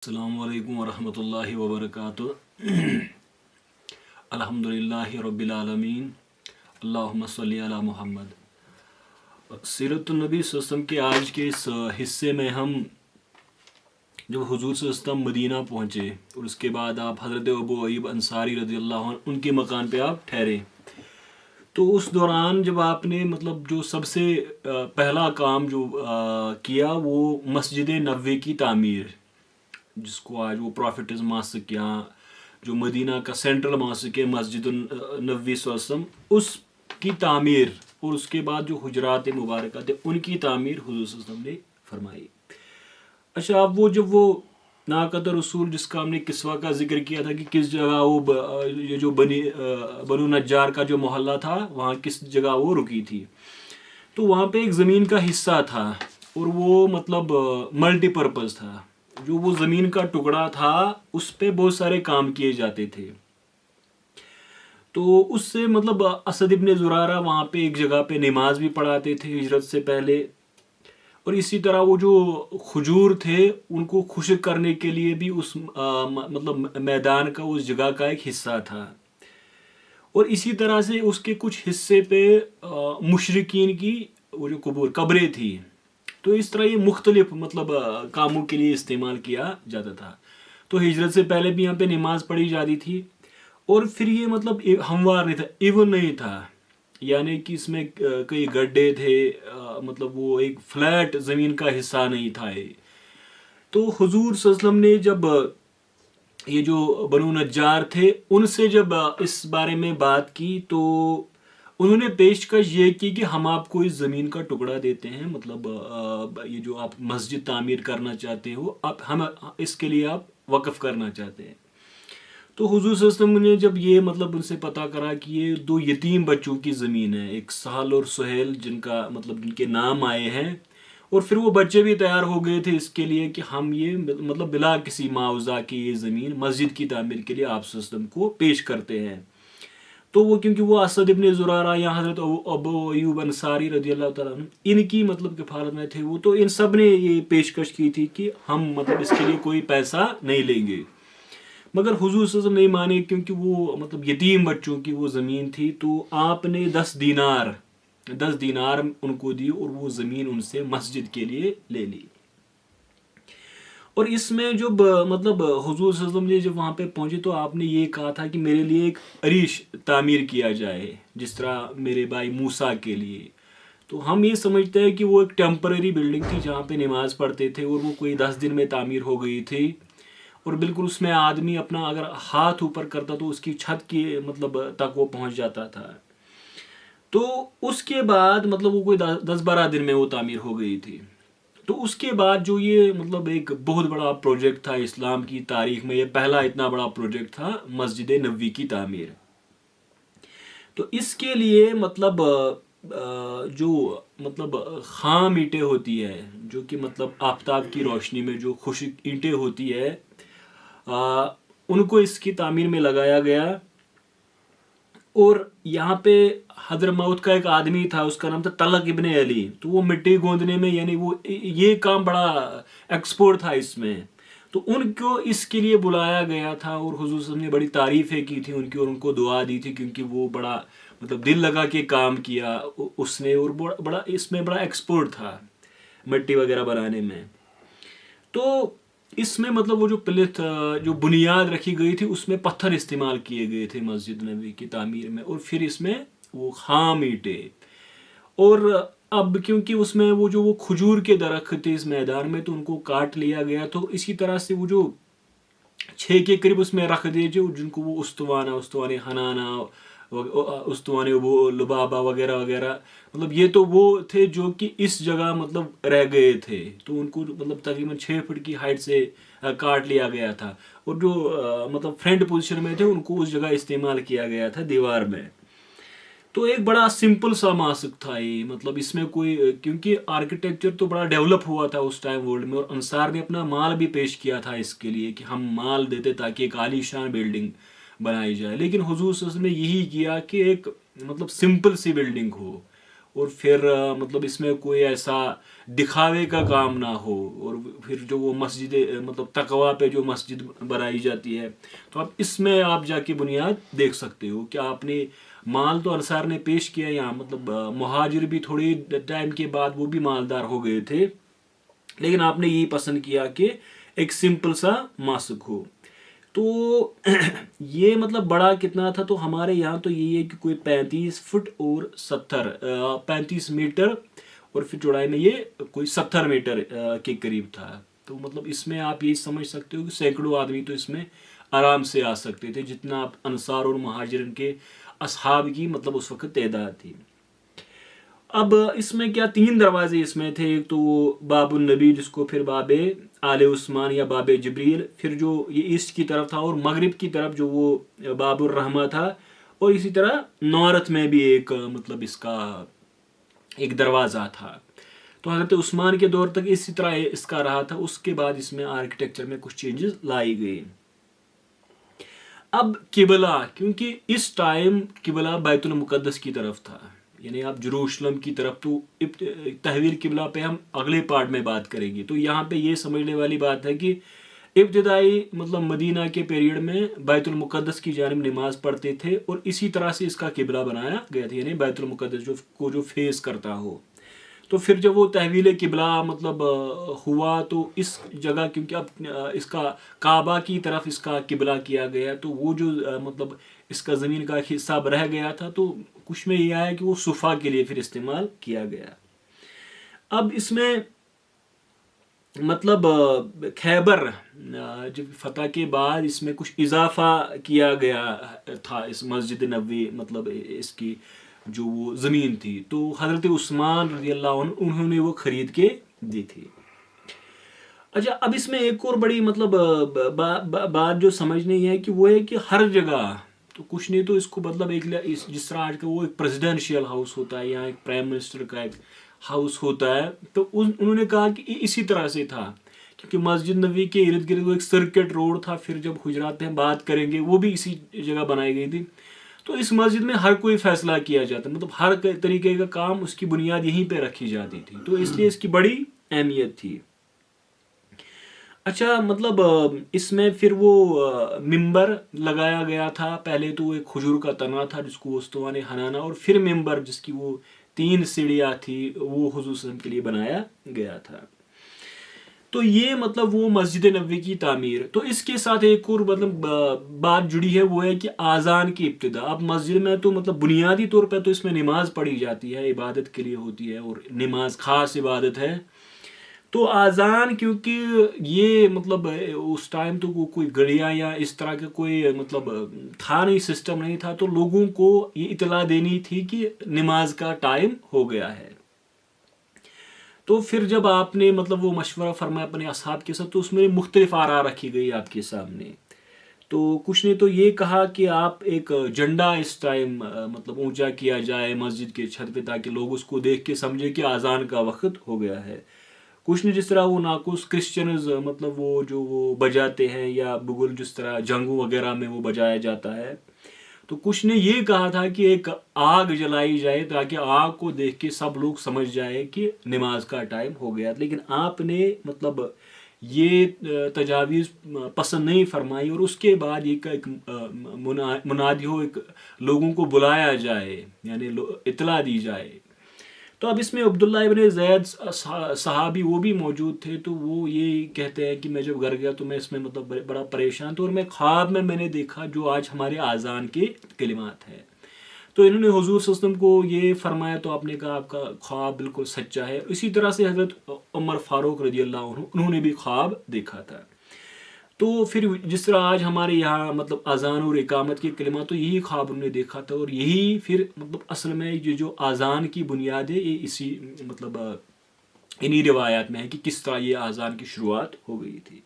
السلام علیکم ورحمۃ اللہ وبرکاتہ الحمدللہ رب العالمین اللہم صلی علی محمد۔ سیرت النبی صلی اللہ علیہ وسلم کے آج کے اس حصے میں ہم جب حضور صلی اللہ علیہ وسلم مدینہ پہنچے اور اس کے بعد آپ حضرت ابو ایوب انصاری رضی اللہ عنہ ان کے مکان پہ آپ ٹھہرے، تو اس دوران جب آپ نے جو سب سے پہلا کام جو کیا وہ مسجد نبوی کی تعمیر، جس کو آج وہ پروفیٹز ماسک یا جو مدینہ کا سینٹرل ماسک ہے مسجد النبوی صلی اللہ علیہ وسلم، اس کی تعمیر اور اس کے بعد جو حجرات مبارکہ تھے ان کی تعمیر حضور صلی اللہ علیہ وسلم نے فرمائی۔ اچھا، اب جب وہ ناقۃ رسول جس کا ہم نے قصہ کا ذکر کیا تھا کہ کس جگہ وہ یہ جو بنو نجار کا جو محلہ تھا وہاں کس جگہ وہ رکی تھی، تو وہاں پہ ایک زمین کا حصہ تھا اور وہ ملٹی پرپز تھا۔ جو وہ زمین کا ٹکڑا تھا اس پہ بہت سارے کام کیے جاتے تھے، تو اس سے اسد ابن زرارہ وہاں پہ ایک جگہ پہ نماز بھی پڑھاتے تھے ہجرت سے پہلے، اور اسی طرح وہ جو کھجور تھے ان کو خشک کرنے کے لیے بھی اس میدان کا اس جگہ کا ایک حصہ تھا، اور اسی طرح سے اس کے کچھ حصے پہ مشرکین کی وہ جو قبریں تھی، تو اس طرح یہ مختلف کاموں کے لیے استعمال کیا جاتا تھا۔ تو ہجرت سے پہلے بھی یہاں پہ نماز پڑھی جاتی تھی، اور پھر یہ ہموار نہیں تھا، ایون نہیں تھا، یعنی کہ اس میں کئی گڈھے تھے، وہ ایک فلیٹ زمین کا حصہ نہیں تھا یہ۔ تو حضور صلی اللہ علیہ وسلم نے جب یہ جو بنو نجار تھے ان سے جب اس بارے میں بات کی تو انہوں نے پیشکش یہ کی کہ ہم آپ کو اس زمین کا ٹکڑا دیتے ہیں، یہ جو آپ مسجد تعمیر کرنا چاہتے ہو ہم اس کے لیے آپ وقف کرنا چاہتے ہیں۔ تو حضور صلی اللہ علیہ وسلم نے جب یہ ان سے پتہ کرا کہ یہ دو یتیم بچوں کی زمین ہے، ایک سہل اور سہیل جن جن کے نام آئے ہیں، اور پھر وہ بچے بھی تیار ہو گئے تھے اس کے لیے کہ ہم یہ بلا کسی معاوضہ کی یہ زمین مسجد کی تعمیر کے لیے آپ صلی اللہ علیہ وسلم کو پیش کرتے ہیں۔ تو وہ کیونکہ وہ اسد ابن زرارہ یا حضرت ابو ایوب انصاری رضی اللہ تعالیٰ عنہ ان کی کفالت میں تھے وہ، تو ان سب نے یہ پیشکش کی تھی کہ ہم اس کے لیے کوئی پیسہ نہیں لیں گے، مگر حضور صلی اللہ علیہ وسلم نہیں مانے کیونکہ وہ یتیم بچوں کی وہ زمین تھی، تو آپ نے 10 دینار ان کو دی اور وہ زمین ان سے مسجد کے لیے لے لی۔ اور اس میں جب حضور صلی اللہ علیہ وسلم نے جب وہاں پہ پہنچے تو آپ نے یہ کہا تھا کہ میرے لیے ایک عریش تعمیر کیا جائے جس طرح میرے بھائی موسیٰ کے لیے۔ تو ہم یہ سمجھتے ہیں کہ وہ ایک ٹیمپرری بلڈنگ تھی جہاں پہ نماز پڑھتے تھے، اور وہ کوئی 10 دن میں تعمیر ہو گئی تھی، اور بالکل اس میں آدمی اپنا اگر ہاتھ اوپر کرتا تو اس کی چھت کی تک وہ پہنچ جاتا تھا۔ تو اس کے بعد وہ کوئی 10-12 دن میں وہ تعمیر ہو گئی تھی۔ تو اس کے بعد جو یہ ایک بہت بڑا پروجیکٹ تھا اسلام کی تاریخ میں، یہ پہلا اتنا بڑا پروجیکٹ تھا مسجد نبوی کی تعمیر۔ تو اس کے لیے جو خام اینٹیں ہوتی ہے، جو کہ آفتاب کی روشنی میں جو خشک اینٹیں ہوتی ہے، ان کو اس کی تعمیر میں لگایا گیا۔ اور یہاں پہ حضرموت کا ایک آدمی تھا، اس کا نام تھا طلق ابن علی، تو وہ مٹی گوندنے میں یعنی وہ یہ کام بڑا ایکسپورٹ تھا اس میں، تو ان کو اس کے لیے بلایا گیا تھا، اور حضور صلی اللہ علیہ وسلم نے بڑی تعریفیں کی تھی ان کی اور ان کو دعا دی تھی، کیونکہ وہ بڑا دل لگا کے کام کیا اس نے، اور بڑا اس میں بڑا ایکسپورٹ تھا مٹی وغیرہ بنانے میں۔ تو اس میں وہ جو پلت جو بنیاد رکھی گئی تھی اس میں پتھر استعمال کیے گئے تھے مسجد نبوی کی تعمیر میں، اور پھر اس میں وہ خام اینٹیں، اور اب کیونکہ اس میں وہ کھجور کے درخت تھے اس میدان میں تو ان کو کاٹ لیا گیا، تو اسی طرح سے وہ جو 6 کے قریب اس میں رکھ دیے جن کو وہ استوانہ حنانہ، استوانہ لبابہ وغیرہ وغیرہ، یہ تو وہ تھے جو کہ اس جگہ رہ گئے تھے، تو ان کو تقریباً 6 فٹ کی ہائٹ سے کاٹ لیا گیا تھا، اور جو فرنٹ پوزیشن میں تھے ان کو اس جگہ استعمال کیا گیا تھا دیوار میں۔ تو ایک بڑا سمپل سا ماسک تھا یہ، اس میں کوئی کیونکہ آرکیٹیکچر تو بڑا ڈیولپ ہوا تھا اس ٹائم ورلڈ میں، اور انصار نے اپنا مال بھی پیش کیا تھا اس کے لیے کہ ہم مال دیتے تاکہ ایک عالی شان بلڈنگ بنائی جائے، لیکن حضور صلی اللہ علیہ وسلم نے یہی کیا کہ ایک سمپل سی بلڈنگ ہو، اور پھر مطلب اس میں کوئی ایسا دکھاوے کا کام نہ ہو، اور پھر جو وہ مسجد مطلب تقویٰ پہ جو مسجد بنائی جاتی ہے، تو اب اس میں آپ جا کے بنیاد دیکھ سکتے ہو کہ آپ نے مال تو انصار نے پیش کیا یہاں، مطلب مہاجر بھی تھوڑی ٹائم کے بعد وہ بھی مالدار ہو گئے تھے، لیکن آپ نے یہی پسند کیا کہ ایک سمپل سا ماسک ہو. تو یہ مطلب بڑا کتنا تھا، تو ہمارے یہاں تو یہی ہے کہ کوئی 35 فٹ اور 35 میٹر، اور پھر چوڑائی میں یہ کوئی 70 میٹر کے قریب تھا. تو مطلب اس میں آپ یہی سمجھ سکتے ہو کہ سینکڑوں آدمی تو اس میں آرام سے آ سکتے تھے، جتنا انصار اور مہاجرین کے اصحاب کی مطلب اس وقت تعداد تھی. اب اس میں کیا 3 دروازے اس میں تھے. ایک تو وہ باب النبی، جس کو پھر باب آل عثمان یا باب جبریل، پھر جو یہ ایسٹ کی طرف تھا، اور مغرب کی طرف جو وہ باب الرحمہ تھا، اور اسی طرح نارتھ میں بھی ایک مطلب اس کا ایک دروازہ تھا. تو حضرت عثمان کے دور تک اسی طرح اس کا رہا تھا. اس کے بعد اس میں آرکیٹیکچر میں کچھ چینجز لائی گئی. اب قبلہ، کیونکہ اس ٹائم قبلہ بیت المقدس کی طرف تھا، یعنی آپ جروشلم کی طرف، تو تحویل قبلہ پہ ہم اگلے پارٹ میں بات کریں گے. تو یہاں پہ یہ سمجھنے والی بات ہے کہ ابتدائی مطلب مدینہ کے پیریڈ میں بیت المقدس کی جانب نماز پڑھتے تھے، اور اسی طرح سے اس کا قبلہ بنایا گیا تھا، یعنی بیت المقدس جو فیس کرتا ہو. تو پھر جب وہ تحویل قبلہ مطلب ہوا، تو اس جگہ کیونکہ اب اس کا کعبہ کی طرف اس کا قبلہ کیا گیا، تو وہ جو مطلب اس کا زمین کا ایک حصہ رہ گیا تھا، تو کچھ میں یہ آیا کہ وہ صفا کے لیے پھر استعمال کیا گیا. اب اس میں مطلب خیبر جب فتح کے بعد اس میں کچھ اضافہ کیا گیا تھا اس مسجد نبوی، مطلب اس کی جو وہ زمین تھی، تو حضرت عثمان رضی اللہ عنہ انہوں نے وہ خرید کے دی تھی. اچھا، اب اس میں ایک اور بڑی مطلب بات جو سمجھنی ہے کہ وہ ہے کہ ہر جگہ تو کچھ نہیں، تو اس کو مطلب ایک جس طرح آج کا وہ ایک پریزیڈینشیل ہاؤس ہوتا ہے یا ایک پرائم منسٹر کا ایک ہاؤس ہوتا ہے، تو انہوں نے کہا کہ اسی طرح سے تھا، کیونکہ مسجد نبوی کے ارد گرد وہ ایک سرکٹ روڈ تھا. پھر جب حجرات میں بات کریں گے، وہ بھی اسی جگہ بنائی گئی تھی. تو اس مسجد میں ہر کوئی فیصلہ کیا جاتا، مطلب ہر طریقے کا کام اس کی بنیاد یہیں پہ رکھی جاتی تھی، تو اس لیے اس کی بڑی اہمیت تھی. اچھا، مطلب اس میں پھر وہ ممبر لگایا گیا تھا. پہلے تو ایک کھجور کا تنا تھا جس کو استوان حنانا، اور پھر ممبر جس کی وہ 3 سیڑھیاں تھی، وہ حضور صلی اللہ علیہ وسلم کے لیے بنایا گیا تھا. تو یہ مطلب وہ مسجد نبوی کی تعمیر. تو اس کے ساتھ ایک اور مطلب بات جڑی ہے، وہ ہے کہ آذان کی ابتدا. اب مسجد میں تو مطلب بنیادی طور پہ تو اس میں نماز پڑھی جاتی ہے، عبادت کے لیے ہوتی ہے، اور نماز خاص عبادت ہے. تو آذان، کیونکہ یہ مطلب اس ٹائم تو کوئی گڑیاں یا اس طرح کا کوئی مطلب تھا نہیں، سسٹم نہیں تھا، تو لوگوں کو یہ اطلاع دینی تھی کہ نماز کا ٹائم ہو گیا ہے. تو پھر جب آپ نے مطلب وہ مشورہ فرمایا اپنے اصحاب کے ساتھ، تو اس میں مختلف آراء رکھی گئی آپ کے سامنے. تو کچھ نے تو یہ کہا کہ آپ ایک جھنڈا اس ٹائم مطلب اونچا کیا جائے مسجد کے چھت پہ، تاکہ لوگ اس کو دیکھ کے سمجھے کہ آذان کا وقت ہو گیا ہے. کچھ نے جس طرح وہ ناقوس کرسچنز مطلب وہ جو وہ بجاتے ہیں، یا بگل جس طرح جنگوں وغیرہ میں وہ بجایا جاتا ہے، تو کچھ نے یہ کہا تھا کہ ایک آگ جلائی جائے تاکہ آگ کو دیکھ کے سب لوگ سمجھ جائے کہ نماز کا ٹائم ہو گیا. لیکن آپ نے مطلب یہ تجاویز پسند نہیں فرمائی، اور اس کے بعد ایک منادی ہو، ایک لوگوں کو بلایا جائے، یعنی اطلاع دی جائے. تو اب اس میں عبداللہ ابن زید صحابی وہ بھی موجود تھے. تو وہ یہ کہتے ہیں کہ میں جب گھر گیا تو میں اس میں مطلب بڑا پریشان تھا، اور میں خواب میں نے دیکھا جو آج ہمارے آذان کے کلمات ہیں. تو انہوں نے حضور صلی اللہ علیہ وسلم کو یہ فرمایا، تو آپ نے کہا آپ کا خواب بالکل سچا ہے. اسی طرح سے حضرت عمر فاروق رضی اللہ عنہ، انہوں نے بھی خواب دیکھا تھا. تو پھر جس طرح آج ہمارے یہاں مطلب اذان اور اقامت کے کلمات، تو یہی خواب انہوں نے دیکھا تھا. اور یہی پھر مطلب اصل میں جو اذان کی بنیاد ہے، یہ اسی مطلب انہی روایات میں ہے کہ کس طرح یہ اذان کی شروعات ہو گئی تھی.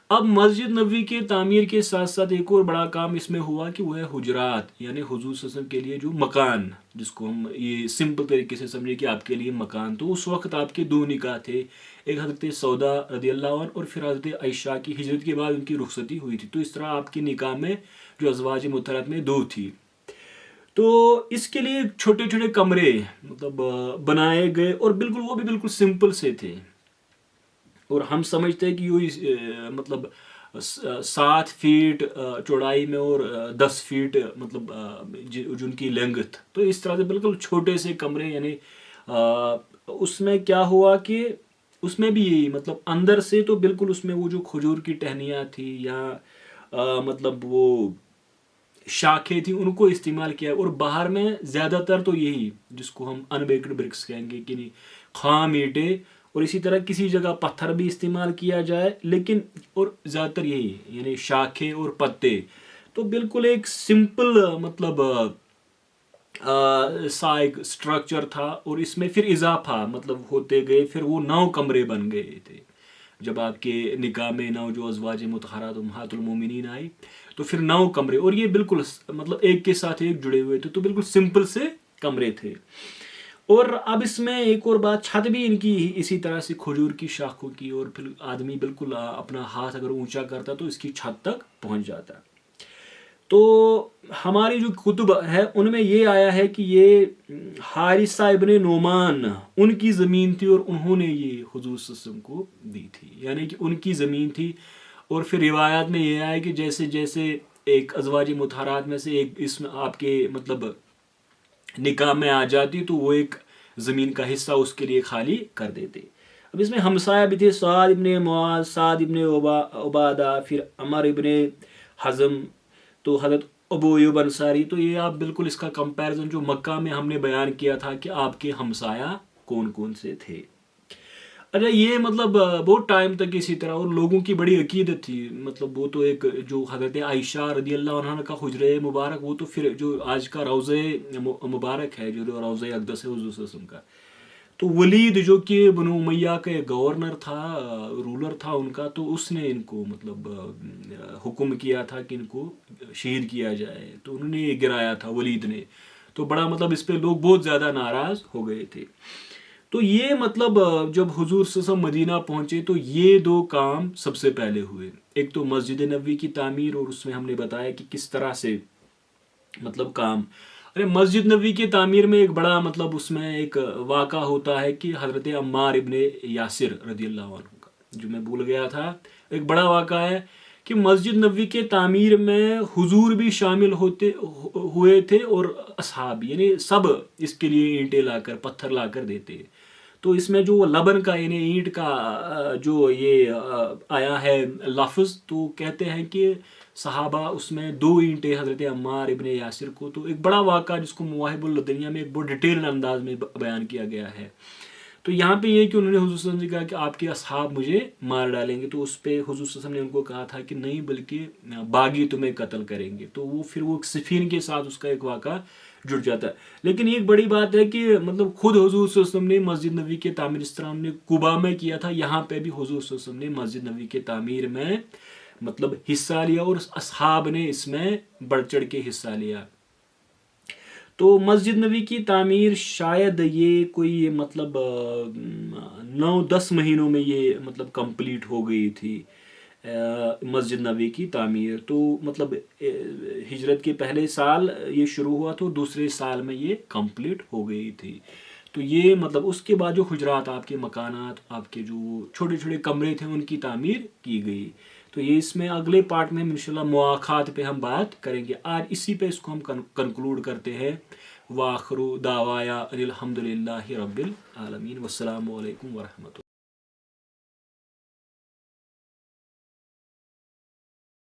اب مسجد نبوی کے تعمیر کے ساتھ ساتھ ایک اور بڑا کام اس میں ہوا کہ وہ ہے حجرات، یعنی حضور صلی اللہ علیہ وسلم کے لیے جو مکان، جس کو ہم یہ سمپل طریقے سے سمجھے کہ آپ کے لیے مکان. تو اس وقت آپ کے 2 نکاح تھے، ایک حضرت سودا رضی اللہ عنہ، اور پھر حضرت عائشہ کی ہجرت کے بعد ان کی رخصتی ہوئی تھی. تو اس طرح آپ کے نکاح میں جو ازواج مطہرات میں 2 تھی. تو اس کے لیے چھوٹے چھوٹے کمرے مطلب بنائے گئے اور بالکل وہ بھی بالکل سمپل سے تھے. اور ہم سمجھتے ہیں کہ یہ مطلب 7 فیٹ چوڑائی میں اور 10 فیٹ مطلب جن کی لینگتھ. تو اس طرح سے بالکل چھوٹے سے کمرے. یعنی اس میں کیا ہوا کہ اس میں بھی یہی مطلب اندر سے تو بالکل اس میں وہ جو کھجور کی ٹہنیاں تھی یا مطلب وہ شاخیں تھیں ان کو استعمال کیا. اور باہر میں زیادہ تر تو یہی جس کو ہم ان بیکڈ برکس کہیں گے کہ خام اینٹیں, اور اسی طرح کسی جگہ پتھر بھی استعمال کیا جائے, لیکن اور زیادہ تر یہی یعنی شاخیں اور پتے. تو بالکل ایک سمپل مطلب سا ایک اسٹرکچر تھا. اور اس میں پھر اضافہ مطلب ہوتے گئے, پھر وہ 9 کمرے بن گئے تھے. جب آپ کے نکاح میں 9 جو ازواج مطہرات امہات المومنین آئی تو پھر 9 کمرے, اور یہ بالکل مطلب ایک کے ساتھ ایک جڑے ہوئے تھے. تو بالکل سمپل سے کمرے تھے. اور اب اس میں ایک اور بات, چھت بھی ان کی اسی طرح سے کھجور کی شاخوں کی, اور پھر آدمی بالکل اپنا ہاتھ اگر اونچا کرتا تو اس کی چھت تک پہنچ جاتا. تو ہماری جو کتب ہے ان میں یہ آیا ہے کہ یہ حارثہ ابن نعمان ان کی زمین تھی, اور انہوں نے یہ حضور صلی اللہ علیہ وسلم کو دی تھی. یعنی کہ ان کی زمین تھی. اور پھر روایات میں یہ آیا کہ جیسے جیسے ایک ازواج مطہرات میں سے ایک اس میں آپ کے مطلب نکاح میں آ جاتی تو وہ ایک زمین کا حصہ اس کے لیے خالی کر دیتے. اب اس میں ہمسایہ بھی تھے, سعد ابن معاذ, سعد ابن عبادہ, پھر عمر ابن حزم, تو حضرت ابو ایوب انصاری. تو یہ آپ بالکل اس کا کمپیریزن جو مکہ میں ہم نے بیان کیا تھا کہ آپ کے ہمسایہ کون کون سے تھے. اچھا, یہ مطلب بہت ٹائم تک اسی طرح, اور لوگوں کی بڑی عقیدت تھی. مطلب وہ تو ایک جو حضرت عائشہ رضی اللہ عنہ کا حجرہ مبارک, وہ تو پھر جو آج کا روضہ مبارک ہے, جو روضہ اقدس ہے حضور صلی اللہ علیہ وسلم کا, تو ولید جو کہ بنو امیہ کا گورنر تھا, رولر تھا ان کا, تو اس نے ان کو مطلب حکم کیا تھا کہ ان کو شہید کیا جائے. تو انہوں نے یہ گرایا تھا ولید نے. تو بڑا مطلب اس پہ لوگ بہت زیادہ ناراض ہو گئے تھے. تو یہ مطلب جب حضور صلی اللہ علیہ وسلم مدینہ پہنچے تو یہ 2 کام سب سے پہلے ہوئے. ایک تو مسجد نبوی کی تعمیر, اور اس میں ہم نے بتایا کہ کس طرح سے مطلب کام. ارے مسجد نبوی کی تعمیر میں ایک بڑا مطلب اس میں ایک واقعہ ہوتا ہے کہ حضرت عمار ابن یاسر رضی اللہ عنہ کا, جو میں بھول گیا تھا, ایک بڑا واقعہ ہے کہ مسجد نبوی کے تعمیر میں حضور بھی شامل ہوئے تھے, اور اصحاب یعنی سب اس کے لیے اینٹیں لا کر پتھر لا کر دیتے. تو اس میں جو لبن کا یعنی اینٹ کا جو یہ آیا ہے لفظ, تو کہتے ہیں کہ صحابہ اس میں 2 اینٹیں حضرت عمار ابن یاسر کو. تو ایک بڑا واقعہ جس کو مواہب الدنیا میں ایک بہت ڈیٹیل انداز میں بیان کیا گیا ہے. تو یہاں پہ یہ کہ انہوں نے حضور صلی اللہ علیہ وسلم سے کہا کہ آپ کے اصحاب مجھے مار ڈالیں گے. تو اس پہ حضور صلی اللہ علیہ وسلم نے ان کو کہا تھا کہ نہیں, بلکہ باغی تمہیں قتل کریں گے. تو وہ پھر وہ صفین کے ساتھ اس کا ایک واقعہ جڑ جاتا ہے. لیکن ایک بڑی بات ہے کہ مطلب خود حضور صلی اللہ علیہ وسلم نے مسجد نبوی کے تعمیر اس طرح نے قباء میں کیا تھا, یہاں پہ بھی حضور صلی اللہ علیہ وسلم نے مسجد نبوی کے تعمیر میں مطلب حصہ لیا, اور اصحاب نے اس میں بڑھ چڑھ کے حصہ لیا. تو مسجد نبوی کی تعمیر شاید یہ کوئی مطلب 9-10 مہینوں میں یہ مطلب کمپلیٹ ہو گئی تھی مسجد نبوی کی تعمیر. تو مطلب ہجرت کے پہلے سال یہ شروع ہوا تو دوسرے سال میں یہ کمپلیٹ ہو گئی تھی. تو یہ مطلب اس کے بعد جو حجرات, آپ کے مکانات, آپ کے جو چھوٹے چھوٹے کمرے تھے, ان کی تعمیر کی گئی. تو یہ اس میں اگلے پارٹ میں انشاءاللہ مواخات پہ ہم بات کریں گے. آج اسی پہ اس کو ہم کنکلوڈ کرتے ہیں. وآخر دعوایا ان الحمد للہ رب العالمین. والسلام علیکم ورحمۃ اللہ.